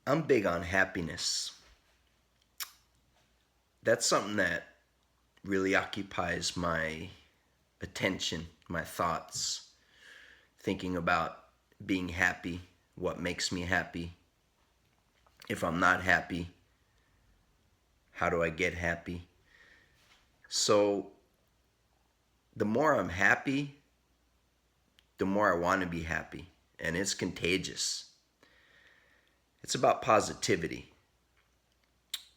I'm big on happiness. That's something that really occupies my attention, my thoughts, thinking about being happy, what makes me happy. If I'm not happy, how do I get happy? So, the more I'm happy, the more I want to be happy. And it's contagious. It's about positivity.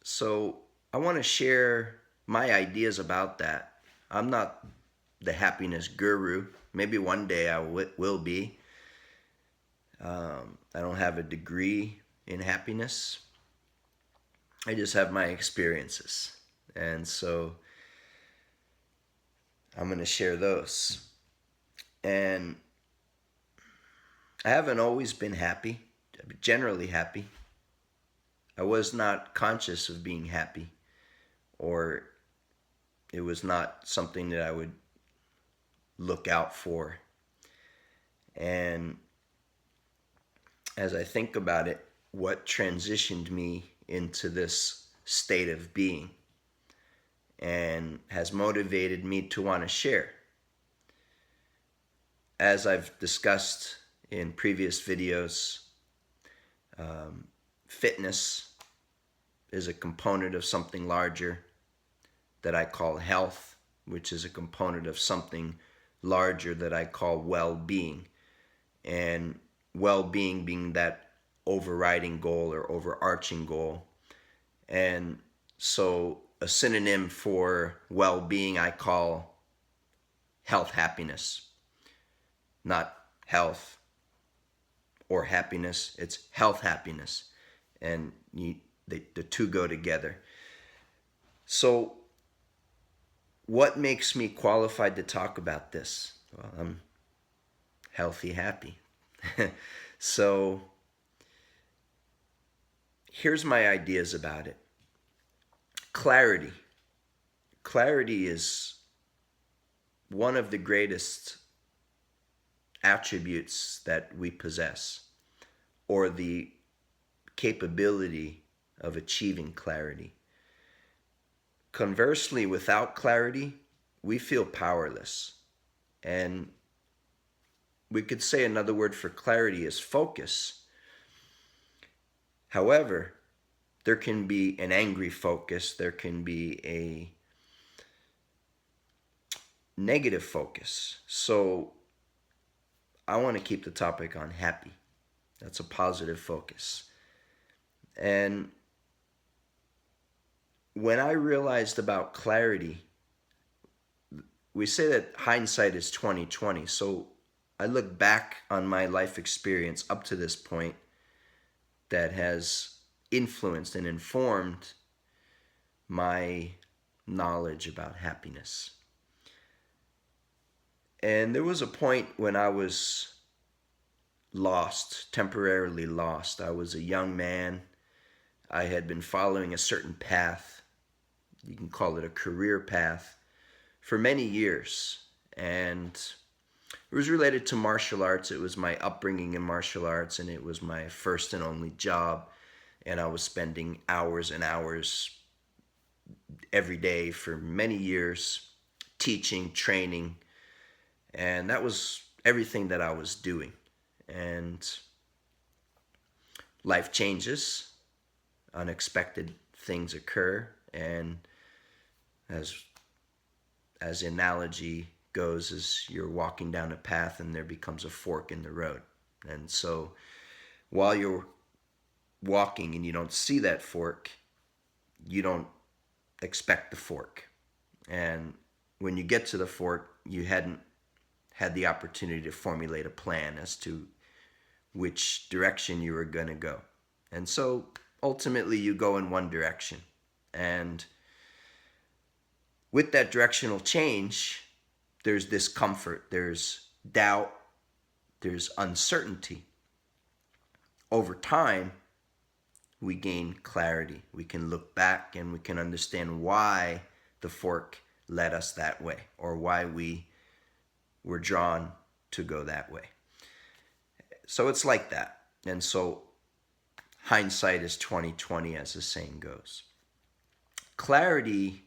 So, I want to share my ideas about that. I'm not the happiness guru. Maybe one day I will be. I don't have a degree in happiness. I just have my experiences. And so I'm going to share those. And I haven't always been happy, generally happy. I was not conscious of being happy, or it was not something that I would look out for. And as I think about it, what transitioned me into this state of being and has motivated me to want to share. As I've discussed in previous videos, fitness is a component of something larger that I call health, which is a component of something larger that I call well-being. And well-being being that overriding goal or overarching goal. And so a synonym for well-being I call health happiness. Not health or happiness, it's health happiness. And the two go together. So what makes me qualified to talk about this? Well, I'm healthy, happy. So here's my ideas about it. Clarity. Clarity is one of the greatest attributes that we possess, or the capability of achieving clarity. Conversely, without clarity, we feel powerless. And we could say another word for clarity is focus. However, there can be an angry focus, there can be a negative focus. So I want to keep the topic on happy. That's a positive focus. And when I realized about clarity, we say that hindsight is 20/20. So I look back on my life experience up to this point that has influenced and informed my knowledge about happiness. And there was a point when I was lost, temporarily lost. I was a young man. I had been following a certain path. You can call it a career path for many years. And it was related to martial arts. It was my upbringing in martial arts, and it was my first and only job. And I was spending hours and hours every day for many years teaching, training, and that was everything that I was doing. And life changes, unexpected things occur, and as the analogy goes, is you're walking down a path and there becomes a fork in the road. And so while you're walking and you don't see that fork, you don't expect the fork. And when you get to the fork, you hadn't had the opportunity to formulate a plan as to which direction you were going to go. And so ultimately you go in one direction. And with that directional change, there's discomfort, there's doubt, there's uncertainty. Over time, we gain clarity. We can look back and we can understand why the fork led us that way, or why we were drawn to go that way. So it's like that. And so hindsight is 20/20, as the saying goes. Clarity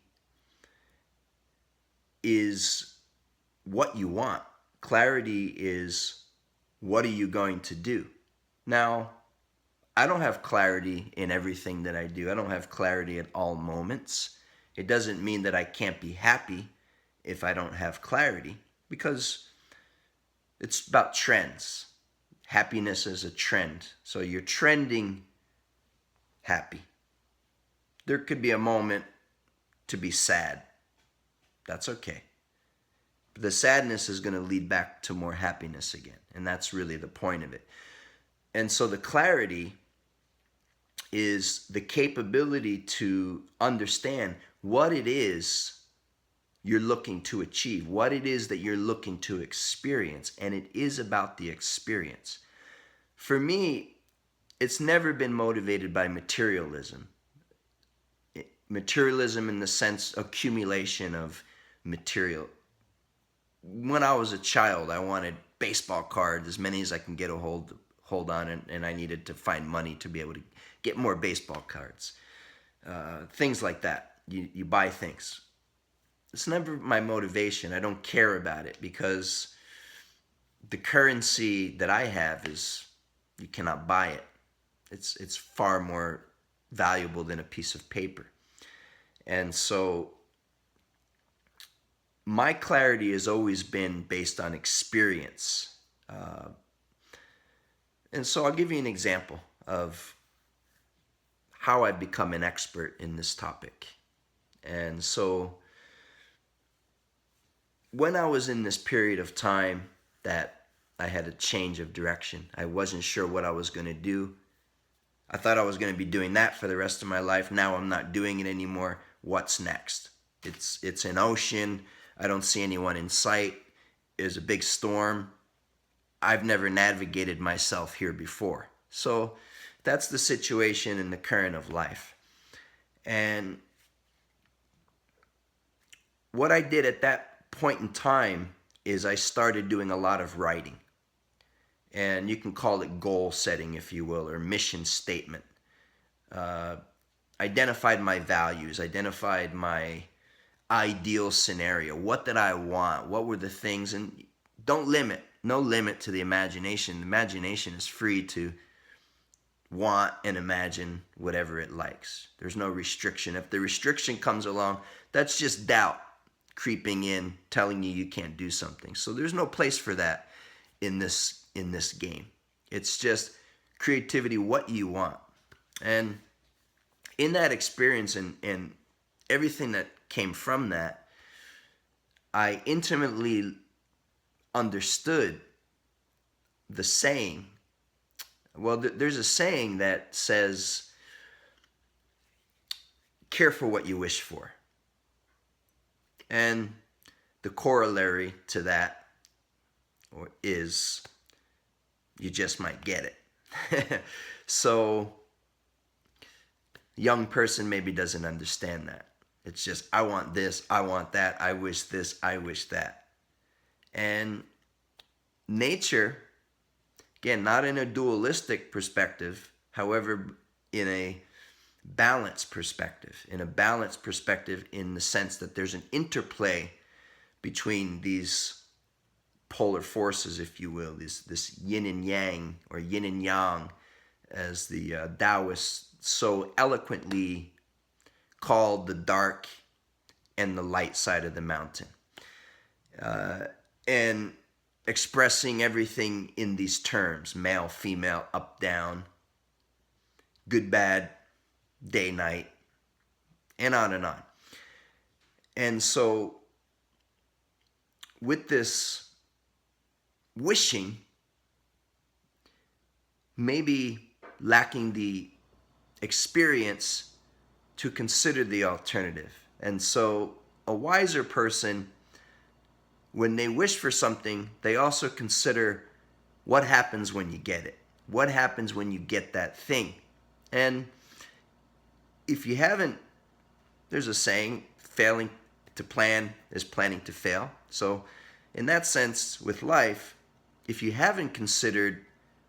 is what you want. Clarity is what are you going to do. Now, I don't have clarity in everything that I do. I don't have clarity at all moments. It doesn't mean that I can't be happy if I don't have clarity, because it's about trends. Happiness is a trend. So you're trending happy. There could be a moment to be sad. That's okay. But the sadness is going to lead back to more happiness again. And that's really the point of it. And so the clarity is the capability to understand what it is you're looking to achieve, what it is that you're looking to experience. And it is about the experience. For me, it's never been motivated by materialism. Materialism in the sense accumulation of material. When I was a child, I wanted baseball cards, as many as I can get a hold on, and I needed to find money to be able to get more baseball cards. Things like that. You buy things. It's never my motivation. I don't care about it, because the currency that I have is, you cannot buy it. It's far more valuable than a piece of paper. And so my clarity has always been based on experience. And so I'll give you an example of how I've become an expert in this topic. And so when I was in this period of time that I had a change of direction, I wasn't sure what I was going to do. I thought I was going to be doing that for the rest of my life. Now I'm not doing it anymore. What's next? It's an ocean. I don't see anyone in sight. There's a big storm. I've never navigated myself here before. So that's the situation in the current of life. And what I did at that point in time is I started doing a lot of writing. And you can call it goal setting, if you will, or mission statement. Identified my values, identified my ideal scenario. What did I want? What were the things? And don't limit, no limit to the imagination. The imagination is free to want and imagine whatever it likes. There's no restriction. If the restriction comes along, that's just doubt creeping in, telling you can't do something. So there's no place for that in this game. It's just creativity, what you want. And in that experience and everything that came from that, I intimately understood the saying. Well, there's a saying that says, care for what you wish for. And the corollary to that is, you just might get it. So young person maybe doesn't understand that. It's just, I want this, I want that, I wish this, I wish that. And nature, again, not in a dualistic perspective, however, in a balanced perspective. In a balanced perspective in the sense that there's an interplay between these polar forces, if you will, this yin and yang, or yin and yang, as the Taoists so eloquently called the dark and the light side of the mountain. And expressing everything in these terms: male, female, up, down, good, bad, day, night, and on and on. And so with this wishing, maybe lacking the experience to consider the alternative. And so a wiser person, when they wish for something, they also consider what happens when you get it. What happens when you get that thing? And if you haven't, there's a saying, failing to plan is planning to fail. So in that sense, with life, if you haven't considered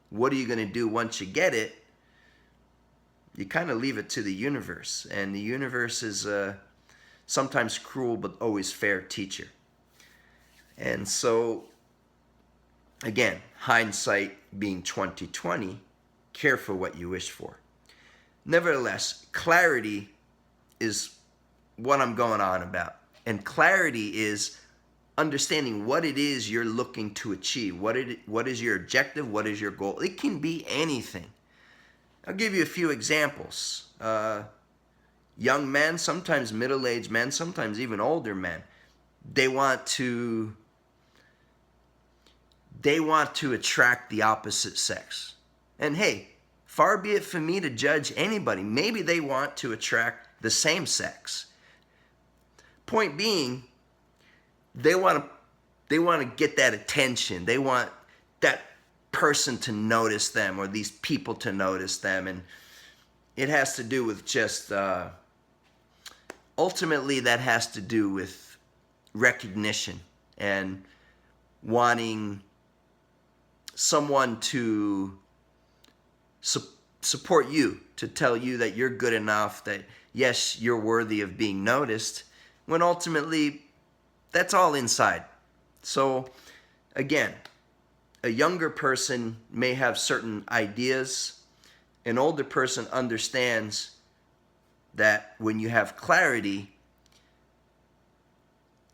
what are you going to do once you get it, you kind of leave it to the universe. And the universe is sometimes cruel but always fair teacher. And so, again, hindsight being 2020, careful what you wish for. Nevertheless, clarity is what I'm going on about. And clarity is understanding what it is you're looking to achieve. What is your objective? What is your goal? It can be anything. I'll give you a few examples. Young men, sometimes middle-aged men, sometimes even older men, they want to attract the opposite sex. And hey, far be it from me to judge anybody. Maybe they want to attract the same sex. Point being, they want to get that attention. They want that person to notice them, or these people to notice them. And it has to do with just, ultimately that has to do with recognition and wanting someone to support you, to tell you that you're good enough, that yes, you're worthy of being noticed, when ultimately that's all inside. So again, a younger person may have certain ideas. An older person understands that when you have clarity,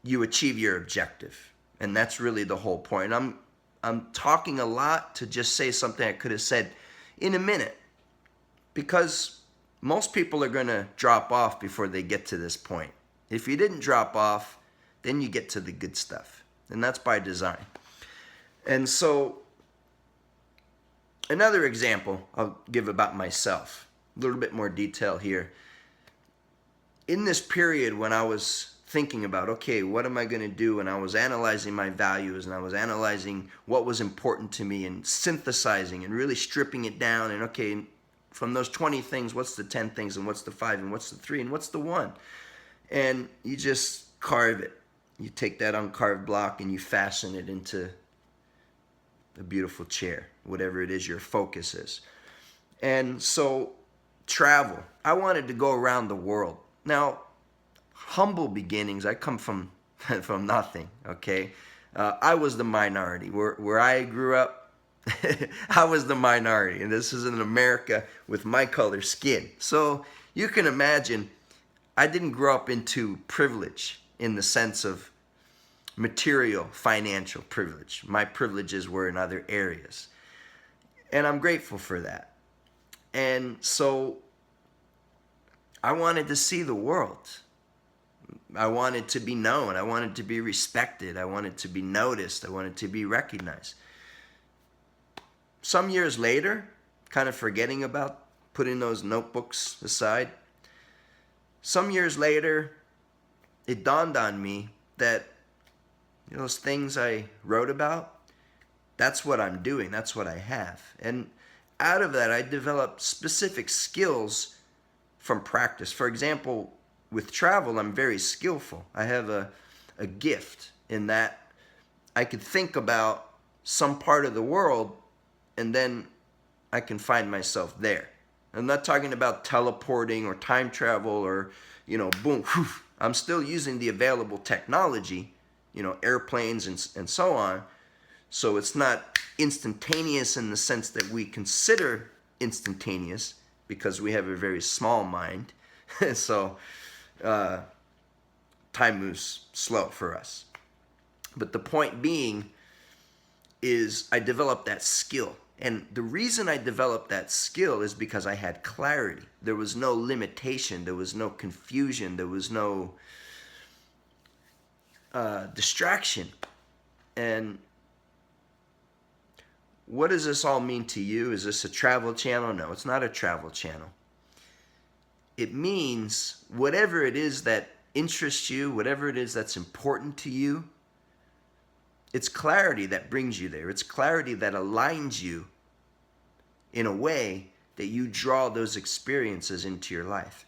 you achieve your objective. And that's really the whole point. I'm talking a lot to just say something I could have said in a minute, because most people are going to drop off before they get to this point. If you didn't drop off, then you get to the good stuff. And that's by design. And so another example I'll give about myself, a little bit more detail here. In this period when I was thinking about, okay, what am I going to do? And I was analyzing my values, and I was analyzing what was important to me, and synthesizing and really stripping it down. And okay, from those 20 things, what's the 10 things, and what's the 5, and what's the 3, and what's the 1? And you just carve it. You take that uncarved block and you fasten it into a beautiful chair, whatever it is your focus is. And so travel. I wanted to go around the world. Now, humble beginnings. I come from nothing, okay? I was the minority. Where I grew up, I was the minority. And this is in America with my color skin. So you can imagine, I didn't grow up into privilege in the sense of material, financial privilege. My privileges were in other areas. And I'm grateful for that. And so I wanted to see the world. I wanted to be known. I wanted to be respected. I wanted to be noticed. I wanted to be recognized. Some years later, kind of forgetting about putting those notebooks aside, some years later, it dawned on me that those things I wrote about, that's what I'm doing. That's what I have. And out of that, I developed specific skills from practice. For example, with travel, I'm very skillful. I have a gift in that I could think about some part of the world and then I can find myself there. I'm not talking about teleporting or time travel or, boom, whew. I'm still using the available technology, airplanes and so on. So it's not instantaneous in the sense that we consider instantaneous, because we have a very small mind. So time moves slow for us. But the point being is I developed that skill. And the reason I developed that skill is because I had clarity. There was no limitation. There was no confusion. There was no distraction. And what does this all mean to you? Is this a travel channel? No, it's not a travel channel. It means whatever it is that interests you, whatever it is that's important to you, it's clarity that brings you there. It's clarity that aligns you in a way that you draw those experiences into your life.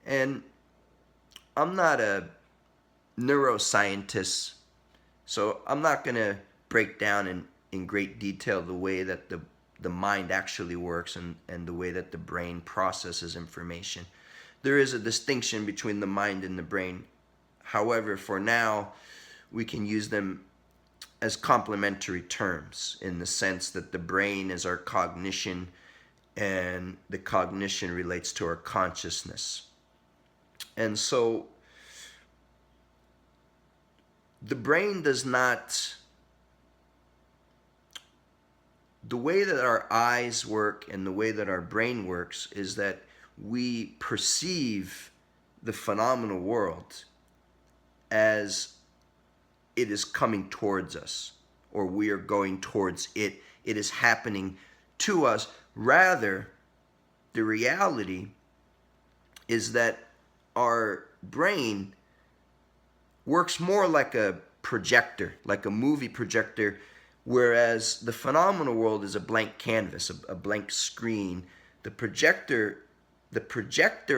And I'm not a neuroscientist, so I'm not going to break down in great detail the way that the the mind actually works, and the way that the brain processes information. There is a distinction between the mind and the brain. However, for now, we can use them as complementary terms, in the sense that the brain is our cognition and the cognition relates to our consciousness. And so the brain does not, the way that our eyes work and the way that our brain works is that we perceive the phenomenal world as it is coming towards us, or we are going towards it. It is happening to us. Rather, the reality is that our brain works more like a projector, like a movie projector, whereas the phenomenal world is a blank canvas, a blank screen. The projector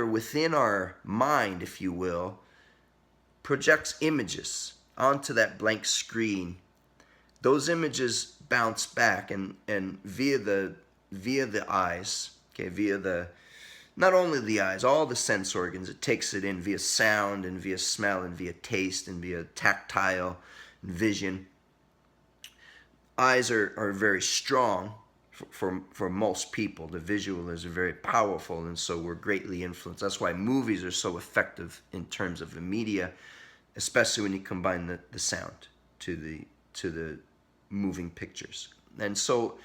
within our mind, if you will, projects images onto that blank screen. Those images bounce back, and via the eyes, okay, not only the eyes, all the sense organs, it takes it in via sound and via smell and via taste and via tactile and vision. Eyes are very strong for most people. The visual is very powerful, and so we're greatly influenced. That's why movies are so effective in terms of the media, especially when you combine the sound to the moving pictures. And so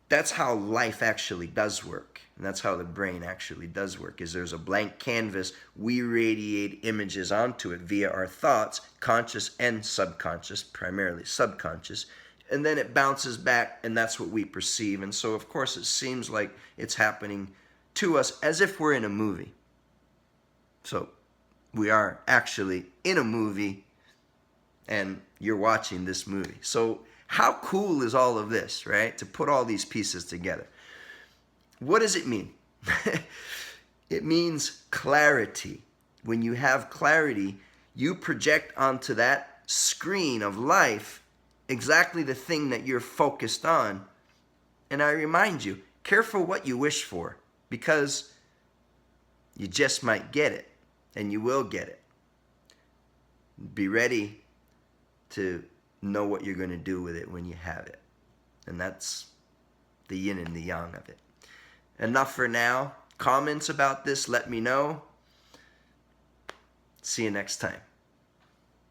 that's how life actually does work, and that's how the brain actually does work. Is there's a blank canvas, we radiate images onto it via our thoughts, conscious and subconscious, primarily subconscious, and then it bounces back, and that's what we perceive. And so of course it seems like it's happening to us as if we're in a movie. So we are actually in a movie, and you're watching this movie. So how cool is all of this, right? To put all these pieces together. What does it mean? It means clarity. When you have clarity, you project onto that screen of life exactly the thing that you're focused on. And I remind you, careful what you wish for, because you just might get it, and you will get it. Be ready to know what you're going to do with it when you have it. And that's the yin and the yang of it. Enough for now. Comments about this, let me know. See you next time.